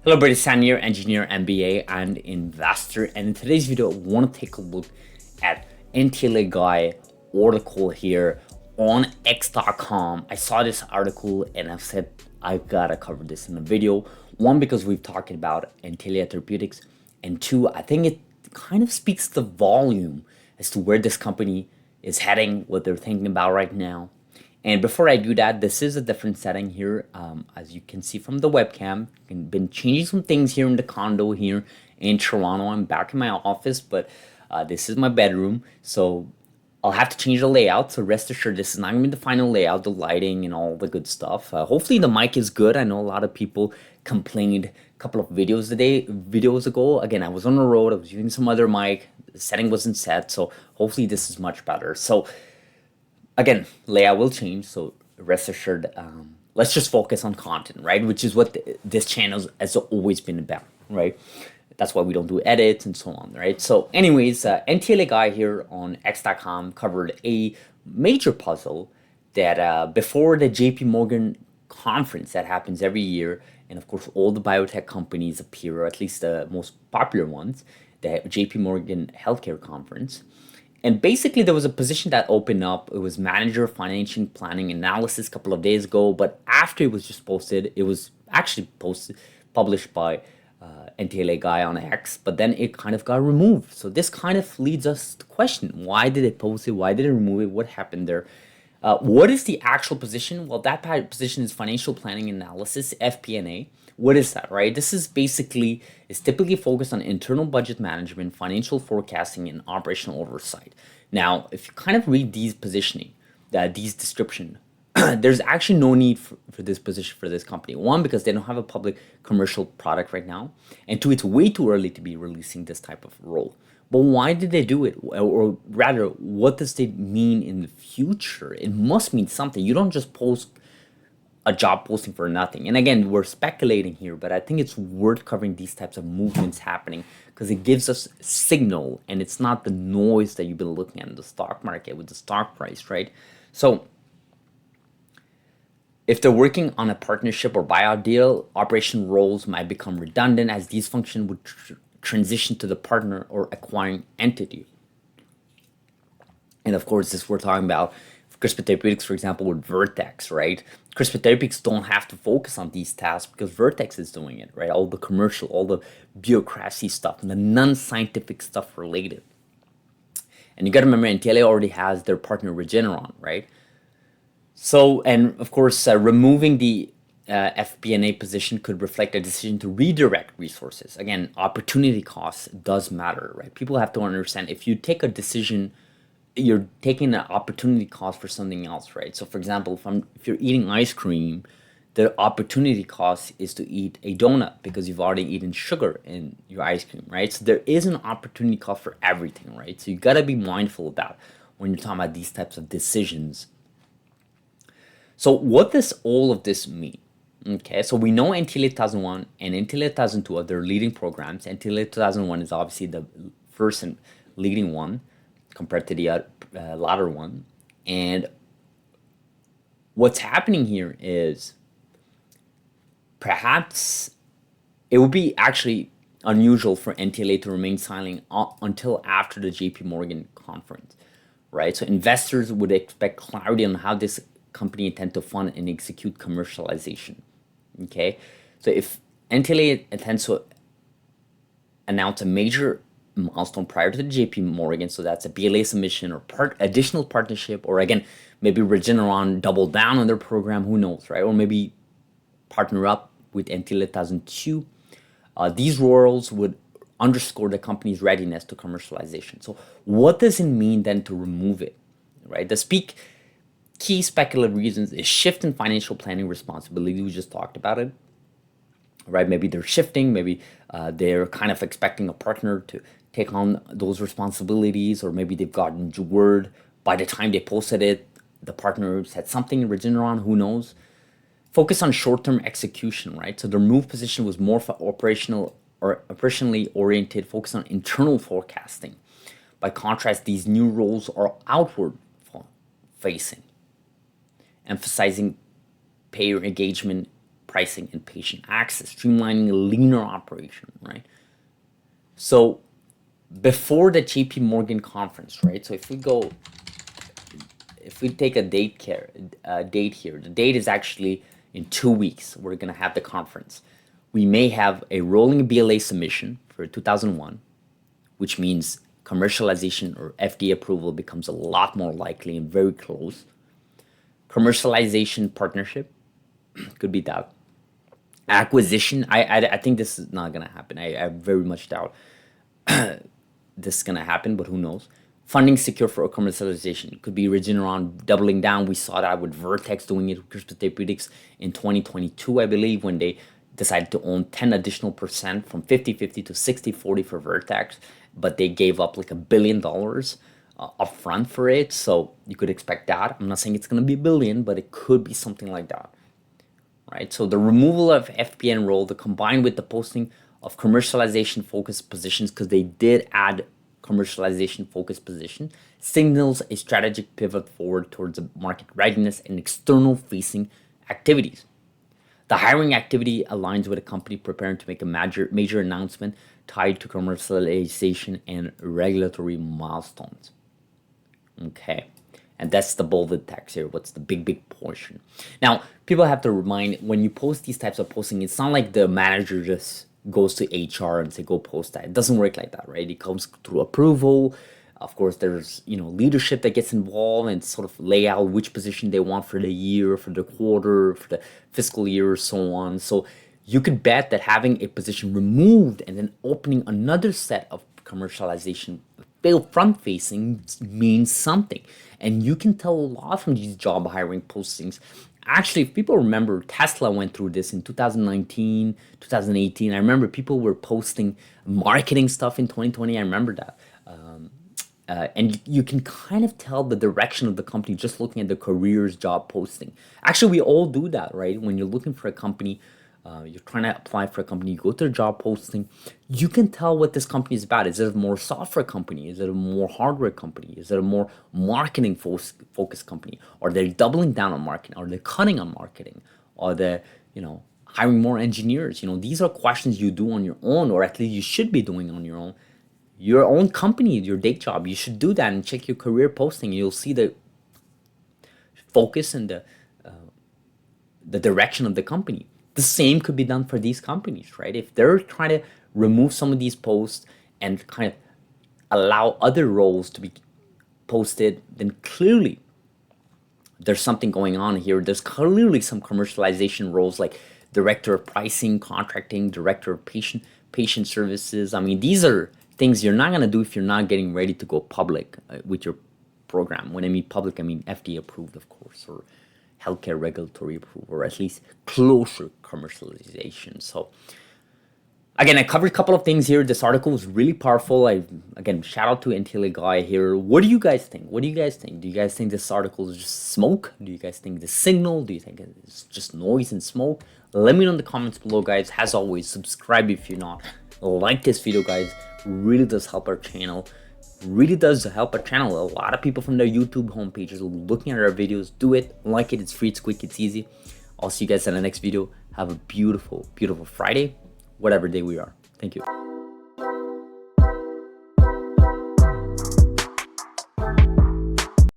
Hello, British Senior Engineer, MBA, and investor. And in today's video, I want to take a look at NTLA guy article here on X.com. I saw this article and I've said I gotta cover this in the video. One, because we've talked about NTLA Therapeutics, and two, I think it kind of speaks the volume as to where this company is heading, what they're thinking about right now. And before I do that, this is a different setting here. As you can see from the webcam, I've been changing some things here in the condo here in Toronto. I'm back in my office, but this is my bedroom. So I'll have to change the layout. So rest assured, this is not going to be the final layout, the lighting and all the good stuff. Hopefully the mic is good. I know a lot of people complained a couple of videos ago. Again, I was on the road. I was using some other mic. The setting wasn't set. So hopefully this is much better. So again, layout will change, so rest assured. Let's just focus on content, right? Which is what this channel has always been about, right? That's why we don't do edits and so on, right? So anyways, NTLA guy here on X.com covered a major puzzle that before the JP Morgan conference that happens every year, and of course all the biotech companies appear, or at least the most popular ones, the JP Morgan Healthcare Conference. And basically, there was a position that opened up. It was manager of financial planning analysis a couple of days ago. But after it was just posted, it was actually published by NTLA guy on X. But then it kind of got removed. So this kind of leads us to question: why did they post it? Why did it remove it? What happened there? What is the actual position? Well, that position is financial planning analysis, FP&A. What is that, right? This is typically focused on internal budget management, financial forecasting, and operational oversight. Now, if you kind of read these positioning, these description, there's actually no need for this position for this company. One, because they don't have a public commercial product right now, and two, it's way too early to be releasing this type of role. But why did they do it? Or rather, what does it mean in the future? It must mean something. You don't just post a job posting for nothing. And again, we're speculating here, but I think it's worth covering these types of movements happening because it gives us signal, and it's not the noise that you've been looking at in the stock market with the stock price, right? So if they're working on a partnership or buyout deal, operation roles might become redundant as these functions would transition to the partner or acquiring entity. And of course, this we're talking about CRISPR Therapeutics, for example, with Vertex, right? CRISPR Therapeutics don't have to focus on these tasks because Vertex is doing it, right? All the commercial, all the bureaucracy stuff, and the non-scientific stuff related. And you got to remember, NTLA already has their partner Regeneron, right? So, and of course, removing the FP&A position could reflect a decision to redirect resources. Again, opportunity costs does matter, right? People have to understand if you take a decision, you're taking an opportunity cost for something else, right? So, for example, if you're eating ice cream, the opportunity cost is to eat a donut because you've already eaten sugar in your ice cream, right? So there is an opportunity cost for everything, right? So you got to be mindful about when you're talking about these types of decisions. So what does all of this mean? Okay, so we know NTLA 2001 and NTLA 2002 are their leading programs. NTLA 2001 is obviously the first and leading one compared to the latter one. And what's happening here is perhaps it would be actually unusual for NTLA to remain silent until after the JP Morgan conference, right? So investors would expect clarity on how this company intend to fund and execute commercialization. Okay, so if NTLA intends to announce a major milestone prior to the JP Morgan, so that's a BLA submission or additional partnership, or again, maybe Regeneron double down on their program, who knows, right? Or maybe partner up with NTLA 2002. These roles would underscore the company's readiness to commercialization. So what does it mean then to remove it, right? Key speculative reasons is shift in financial planning responsibility. We just talked about it, right? Maybe they're shifting. Maybe they're kind of expecting a partner to take on those responsibilities, or maybe they've gotten word by the time they posted it, the partner said something in Regeneron. Who knows? Focus on short-term execution, right? So their move position was more for operationally oriented, focus on internal forecasting. By contrast, these new roles are outward facing, emphasizing payer engagement, pricing and patient access, streamlining a leaner operation, right? So before the JP Morgan conference, right? So if we take a date here, the date is actually in 2 weeks. We're gonna have the conference. We may have a rolling BLA submission for 2001, which means commercialization or FDA approval becomes a lot more likely and very close. Commercialization partnership could be that. Acquisition, I think this is not gonna happen. I very much doubt this is gonna happen, but who knows? Funding secure for commercialization could be Regeneron doubling down. We saw that with Vertex doing it with CRISPR Therapeutics in 2022, I believe, when they decided to own 10 additional percent from 50-50 to 60-40 for Vertex, but they gave up like $1 billion upfront for it. So you could expect that. I'm not saying it's going to be $1 billion, but it could be something like that, right? So the removal of FPN role, the combined with the posting of commercialization focused positions, because they did add commercialization focused position, signals a strategic pivot forward towards a market readiness and external facing activities. The hiring activity aligns with a company preparing to make a major announcement tied to commercialization and regulatory milestones. Okay, and that's the bolded text here. What's the big portion? Now, people have to remind, when you post these types of posting, it's not like the manager just goes to HR and say, go post that. It doesn't work like that, right? It comes through approval. Of course, there's leadership that gets involved and sort of lay out which position they want for the year, for the quarter, for the fiscal year, so on. So you could bet that having a position removed and then opening another set of commercialization front facing means something. And you can tell a lot from these job hiring postings. Actually, if people remember, Tesla went through this in 2019, 2018. I remember people were posting marketing stuff in 2020. I remember that. And you can kind of tell the direction of the company just looking at the careers job posting. Actually, we all do that, right? When you're looking for a company, you're trying to apply for a company, you go to their job posting, you can tell what this company is about. Is it a more software company? Is it a more hardware company? Is it a more marketing focused company? Are they doubling down on marketing? Are they cutting on marketing? Are they, hiring more engineers? These are questions you do on your own, or at least you should be doing on your own. Your own company, your day job, you should do that and check your career posting. You'll see the focus and the direction of the company. The same could be done for these companies, right? If they're trying to remove some of these posts and kind of allow other roles to be posted, then clearly there's something going on here. There's clearly some commercialization roles like director of pricing, contracting, director of patient services. I mean, these are things you're not going to do if you're not getting ready to go public with your program. When I mean public, I mean FDA approved, of course, or healthcare regulatory approval, or at least closer commercialization. So again, I covered a couple of things here. This article was really powerful. Again, shout out to NTLA guy here. What do you guys think? Do you guys think this article is just smoke? Do you guys think the signal? Do you think it's just noise and smoke? Let me know in the comments below, guys. As always, subscribe if you're not. Like this video, guys. Really does help our channel. A lot of people from their YouTube homepages are looking at our videos. Do it. Like it. It's free. It's quick. It's easy. I'll see you guys in the next video. Have a beautiful Friday, whatever day we are. Thank you.